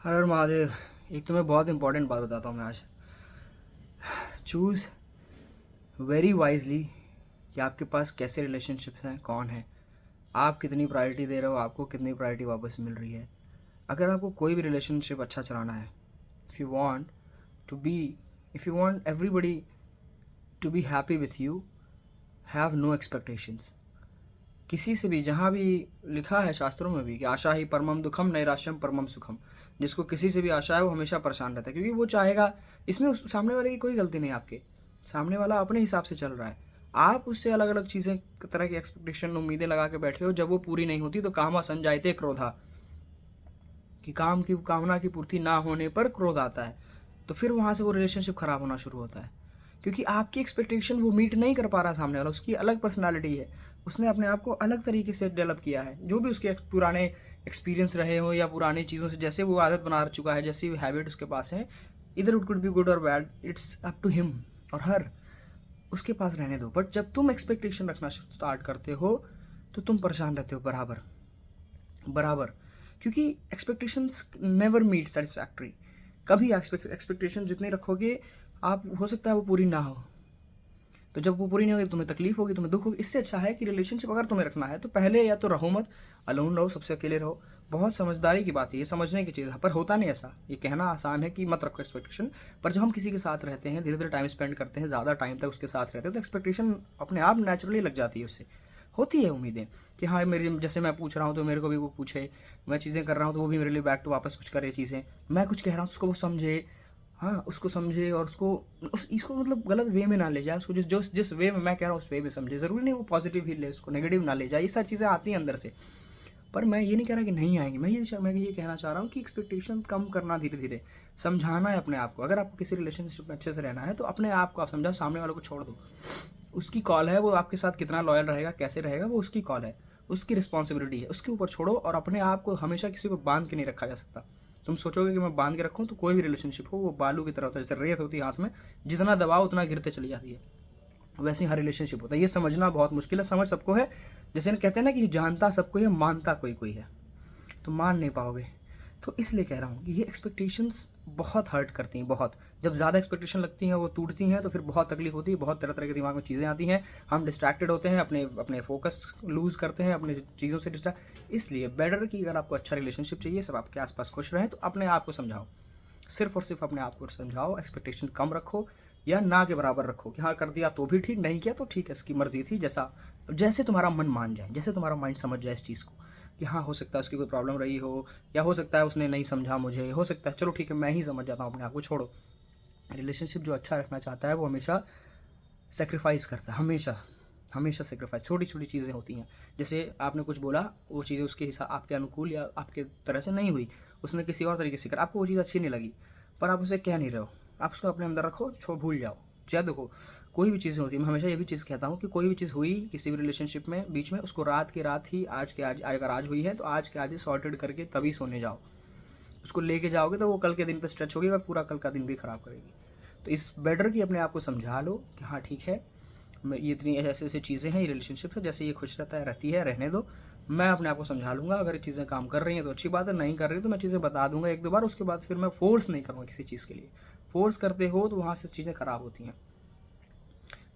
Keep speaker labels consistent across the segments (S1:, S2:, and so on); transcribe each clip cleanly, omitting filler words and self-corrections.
S1: हर हर महादेव। एक तो मैं बहुत इंपॉर्टेंट बात बताता हूँ मैं आज। चूज़ वेरी वाइजली कि आपके पास कैसे रिलेशनशिप्स हैं, कौन है, आप कितनी प्रायोरिटी दे रहे हो, आपको कितनी प्रायोरिटी वापस मिल रही है। अगर आपको कोई भी रिलेशनशिप अच्छा चलाना है, if you want to be if you want everybody to be happy with you, have no expectations. किसी से भी, जहाँ भी लिखा है शास्त्रों में भी कि आशा ही परमम दुखम नैराश्यम परमम सुखम। जिसको किसी से भी आशा है वो हमेशा परेशान रहता है, क्योंकि वो चाहेगा, इसमें उस सामने वाले की कोई गलती नहीं है। आपके सामने वाला अपने हिसाब से चल रहा है, आप उससे अलग अलग चीज़ें, तरह की एक्सपेक्टेशन, उम्मीदें लगा के बैठे हो। जब वो पूरी नहीं होती तो कामा संजायते क्रोधा, कि काम की कामना की पूर्ति ना होने पर क्रोध आता है। तो फिर वहाँ से वो रिलेशनशिप खराब होना शुरू होता है, क्योंकि आपकी एक्सपेक्टेशन वो मीट नहीं कर पा रहा सामने वाला। उसकी अलग पर्सनालिटी है, उसने अपने आप को अलग तरीके से डेवलप किया है। जो भी उसके पुराने एक्सपीरियंस रहे हो या पुरानी चीज़ों से जैसे वो आदत बना चुका है, जैसी हैबिट उसके पास है, इधर इट कुड बी गुड और bad, it's up to him और हर, उसके पास रहने दो। बट जब तुम एक्सपेक्टेशन रखना स्टार्ट करते हो तो तुम परेशान रहते हो बराबर बराबर, क्योंकि एक्सपेक्टेशंस नेवर मीट सेटिस्फैक्ट्री। कभी एक्सपेक्टेशन जितने रखोगे, आप हो सकता है वो पूरी ना हो। तो जब वो पूरी नहीं होगी तुम्हें तकलीफ होगी, तुम्हें दुख होगी। इससे अच्छा है कि रिलेशनशिप अगर तुम्हें रखना है तो पहले या तो रहो मत, अलोन रहो, सबसे अकेले रहो। बहुत समझदारी की बात है, ये समझने की चीज़ है, पर होता नहीं ऐसा। ये कहना आसान है कि मत रखो एक्सपेक्टेशन, पर जब हम किसी के साथ रहते हैं, धीरे धीरे टाइम स्पेंड करते हैं, ज़्यादा टाइम तक उसके साथ रहते हैं, तो एक्सपेक्टेशन अपने आप नेचुरली लग जाती है। उससे होती है उम्मीदें कि हाँ मेरी, जैसे मैं पूछ रहा हूँ तो मेरे को भी वो पूछे, मैं चीज़ें कर रहा हूँ तो वो भी मेरे लिए बैक टू वापस कुछ करे चीज़ें, मैं कुछ कह रहा हूँ तो उसको वो समझे। हाँ, उसको समझे और इसको मतलब गलत वे में ना ले जाए। उसको जिस वे में मैं कह रहा हूँ उस वे में समझे। ज़रूरी नहीं वो पॉजिटिव ही ले, उसको नेगेटिव ना ले जाए। ये सारी चीज़ें आती हैं अंदर से, पर मैं ये नहीं कह रहा कि नहीं आएंगी। मैं ये कहना चाह रहा हूँ कि एक्सपेक्टेशन कम करना, धीरे धीरे समझाना है अपने आप को। अगर आपको किसी रिलेशनशिप में अच्छे से रहना है तो अपने आप को आप समझाओ, सामने वालों को छोड़ दो। उसकी कॉल है, वो आपके साथ कितना लॉयल रहेगा, कैसे रहेगा, वो उसकी कॉल है, उसकी रिस्पॉन्सिबिलिटी है, उसके ऊपर छोड़ो। और अपने आप को हमेशा किसी को बांध के नहीं रखा जा सकता। तुम सोचोगे कि मैं बांध के रखूँ, तो कोई भी रिलेशनशिप हो वो बालू की तरह होता है, जैसे रेत होती है हाथ में, जितना दबाओ उतना गिरते चली जाती है। वैसे ही हर रिलेशनशिप होता है। ये समझना बहुत मुश्किल है, समझ सबको है। जैसे कहते हैं ना कि जानता सबको है, मानता कोई कोई है, तो मान नहीं पाओगे। तो इसलिए कह रहा हूँ कि ये एक्सपेक्टेशंस बहुत हर्ट करती हैं, बहुत। जब ज़्यादा एक्सपेक्टेशन लगती हैं, वो टूटती हैं, तो फिर बहुत तकलीफ होती है, बहुत तरह तरह के दिमाग में चीज़ें आती हैं, हम डिस्ट्रैक्टेड होते हैं, अपने अपने फोकस लूज़ करते हैं, अपने चीज़ों से डिस्ट्रैक्ट। इसलिए बेटर कि अगर आपको अच्छा रिलेशनशिप चाहिए, सब आपके आसपास खुश रहें, तो अपने आप को समझाओ, सिर्फ और सिर्फ अपने आप को समझाओ। एक्सपेक्टेशन कम रखो या ना के बराबर रखो, कि हाँ कर दिया तो भी ठीक, नहीं किया तो ठीक है, इसकी मर्जी थी। जैसा जैसे तुम्हारा मन मान जाए, जैसे तुम्हारा माइंड समझ जाए इस चीज़ को, कि हाँ हो सकता है उसकी कोई प्रॉब्लम रही हो, या हो सकता है उसने नहीं समझा मुझे, हो सकता है चलो ठीक है मैं ही समझ जाता हूँ, अपने आप को छोड़ो। रिलेशनशिप जो अच्छा रखना चाहता है वो हमेशा सेक्रीफाइस करता है, हमेशा हमेशा सेक्रीफाइस। छोटी छोटी चीज़ें होती हैं, जैसे आपने कुछ बोला, वो चीज़ें उसके हिसाब आपके अनुकूल या आपके तरह से नहीं हुई, उसने किसी और तरीके से कर, आपको वो चीज़ अच्छी नहीं लगी, पर आप उसे कह नहीं रहे हो, आप उसको अपने अंदर रखो, भूल जाओ। चाहे देखो, कोई भी चीज़ें होती है, मैं हमेशा ये भी चीज़ कहता हूँ कि कोई भी चीज़ हुई किसी भी रिलेशनशिप में बीच में, उसको रात की रात ही, आज के आज, अगर आज हुई है तो आज के आज ही सॉर्टेड करके तभी सोने जाओ। उसको लेके जाओगे तो वो कल के दिन पे स्ट्रेच होगी और पूरा कल का दिन भी खराब करेगी। तो इस बेटर की अपने आप को समझा लो कि हाँ ठीक है, मैं ये इतनी ऐसे ऐसी चीज़ें हैं, ये रिलेशनशिप है, जैसे ये खुश रहता है, रहती है, रहने दो। मैं अपने आप को समझा लूँगा, अगर ये चीज़ें काम कर रही हैं तो अच्छी बात है, नहीं कर रही तो मैं चीज़ें बता दूंगा एक दो बार, उसके बाद फिर मैं फोर्स नहीं करूँगा किसी चीज़ के लिए। फोर्स करते हो तो वहाँ से चीज़ें खराब होती हैं,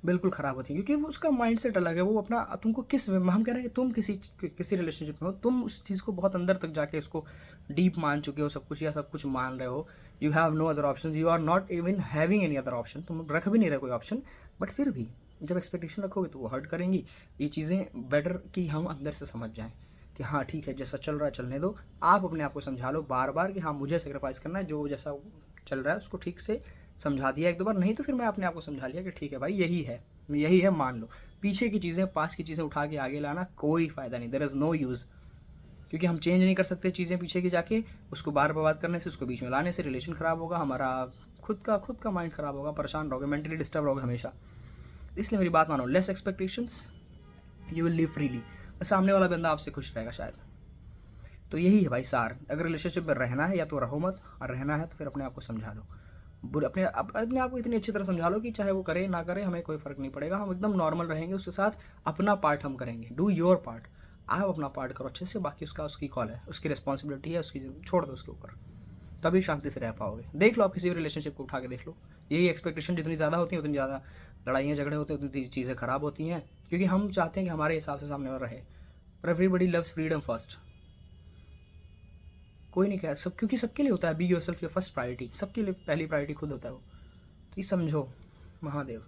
S1: बिल्कुल खराब होती है, क्योंकि वो उसका माइंडसेट अलग है। वो अपना, तुमको किस वे में, हम कह रहे हैं कि तुम किसी रिलेशनशिप में हो, तुम उस चीज़ को बहुत अंदर तक जाके उसको डीप मान चुके हो, सब कुछ या सब कुछ मान रहे हो। You have no other option, you are not even having any other option, तुम रख भी नहीं रहे कोई ऑप्शन। बट फिर भी जब एक्सपेक्टेशन रखोगे तो वो हर्ट करेंगी। ये चीज़ें बेटर कि हम अंदर से समझ जाएं कि हाँ ठीक है, जैसा चल रहा है चलने दो। आप अपने आप को समझा लो बार बार कि हाँ मुझे सेक्रीफाइस करना है, जो जैसा चल रहा है उसको ठीक से समझा दिया एक दो बार, नहीं तो फिर मैं अपने आप को समझा लिया कि ठीक है भाई यही है, यही है, मान लो। पीछे की चीज़ें, पास की चीज़ें उठा के आगे लाना कोई फ़ायदा नहीं, देयर इज़ नो यूज़, क्योंकि हम चेंज नहीं कर सकते चीज़ें पीछे की जाके। उसको बार बार बात करने से, उसको बीच में लाने से रिलेशन ख़राब होगा, हमारा खुद का माइंड ख़राब होगा, परेशान रहोगे, मेंटली डिस्टर्ब रहोगे हमेशा। इसलिए मेरी बात मानो, less expectations, you will live freely, और सामने वाला बंदा आपसे खुश रहेगा शायद। तो यही है भाई सार। अगर रिलेशनशिप में रहना है या तो रहो मत, और रहना है तो फिर अपने आप को समझा लो। बुरे अपने आप को इतनी अच्छी तरह समझा लो कि चाहे वो करे ना करे हमें कोई फ़र्क नहीं पड़ेगा, हम एकदम नॉर्मल रहेंगे उसके साथ। अपना पार्ट हम करेंगे, डू योर पार्ट। आप अपना पार्ट करो अच्छे से, बाकी उसका, उसकी कॉल है, उसकी रिस्पॉन्सिबिलिटी है, उसकी छोड़ दो उसके ऊपर। तभी शांति से रह पाओगे। देख लो, आप किसी भी रिलेशनशिप को उठा के देख लो, यही एक्सपेक्टेशन जितनी ज़्यादा होती है उतनी ज़्यादा लड़ाइयाँ झगड़े होते हैं, उतनी चीज़ें ख़राब होती हैं, क्योंकि हम चाहते हैं कि हमारे हिसाब से सामने वाला रहे। पर एवरीबडी लव्स फ्रीडम फर्स्ट। कोई नहीं कह सब, क्योंकि सबके लिए होता है be yourself your first priority, सबके लिए पहली प्रायोरिटी खुद होता है वो। तो ये समझो। महादेव।